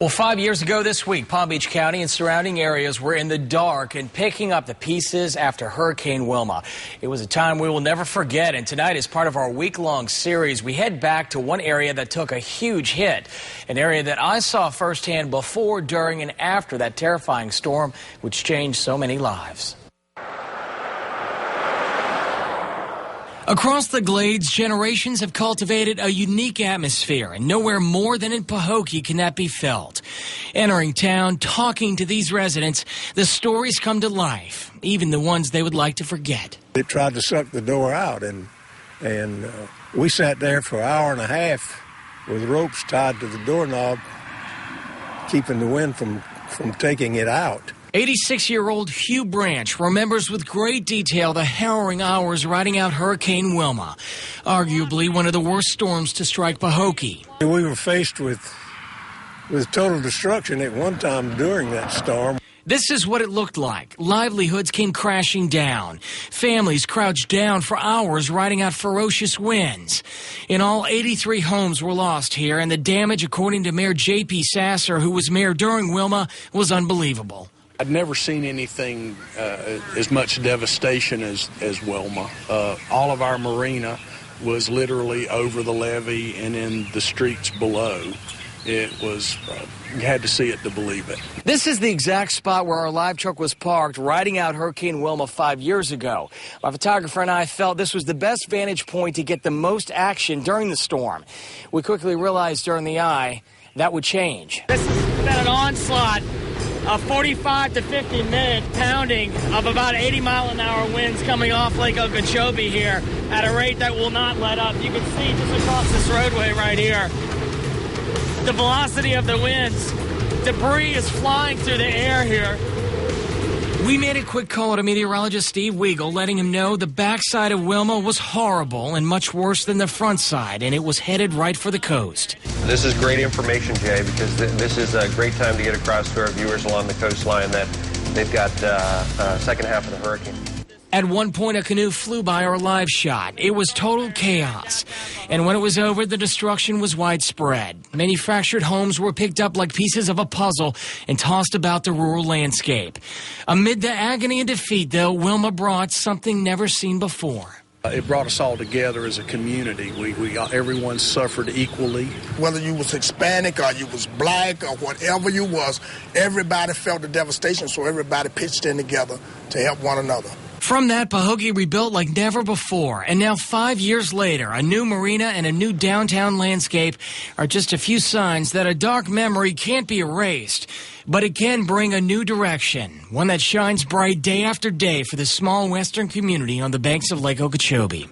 Well, 5 years ago this week, Palm Beach County and surrounding areas were in the dark and picking up the pieces after Hurricane Wilma. It was a time we will never forget, and tonight, as part of our week-long series, we head back to one area that took a huge hit, an area that I saw firsthand before, during, and after that terrifying storm, which changed so many lives. Across the Glades, generations have cultivated a unique atmosphere, and nowhere more than in Pahokee can that be felt. Entering town, talking to these residents, the stories come to life, even the ones they would like to forget. They tried to suck the door out, and we sat there for an hour and a half with ropes tied to the doorknob, keeping the wind from taking it out. 86-year-old Hugh Branch remembers with great detail the harrowing hours riding out Hurricane Wilma, arguably one of the worst storms to strike Pahokee. We were faced with total destruction at one time during that storm. This is what it looked like. Livelihoods came crashing down. Families crouched down for hours riding out ferocious winds. In all, 83 homes were lost here, and the damage, according to Mayor J.P. Sasser, who was mayor during Wilma, was unbelievable. I'd never seen anything as much devastation as Wilma. All of our marina was literally over the levee and in the streets below. It was, you had to see it to believe it. This is the exact spot where our live truck was parked, riding out Hurricane Wilma 5 years ago. My photographer and I felt this was the best vantage point to get the most action during the storm. We quickly realized during the eye that would change. This has been an onslaught of 45 to 50 minute pounding of about 80-mile-an-hour winds coming off Lake Okeechobee here at a rate that will not let up. You can see just across this roadway right here the velocity of the winds. Debris is flying through the air here. We made a quick call to meteorologist Steve Weigel, letting him know the backside of Wilma was horrible and much worse than the front side, and it was headed right for the coast. This is great information, Jay, because this is a great time to get across to our viewers along the coastline that they've got second half of the hurricane. At one point, a canoe flew by our live shot. It was total chaos. And when it was over, the destruction was widespread. Manufactured homes were picked up like pieces of a puzzle and tossed about the rural landscape. Amid the agony and defeat, though, Wilma brought something never seen before. It brought us all together as a community. Everyone suffered equally. Whether you was Hispanic or you was black or whatever you was, everybody felt the devastation, so everybody pitched in together to help one another. From that, Pahokee rebuilt like never before, and now 5 years later, a new marina and a new downtown landscape are just a few signs that a dark memory can't be erased, but it can bring a new direction, one that shines bright day after day for the small western community on the banks of Lake Okeechobee.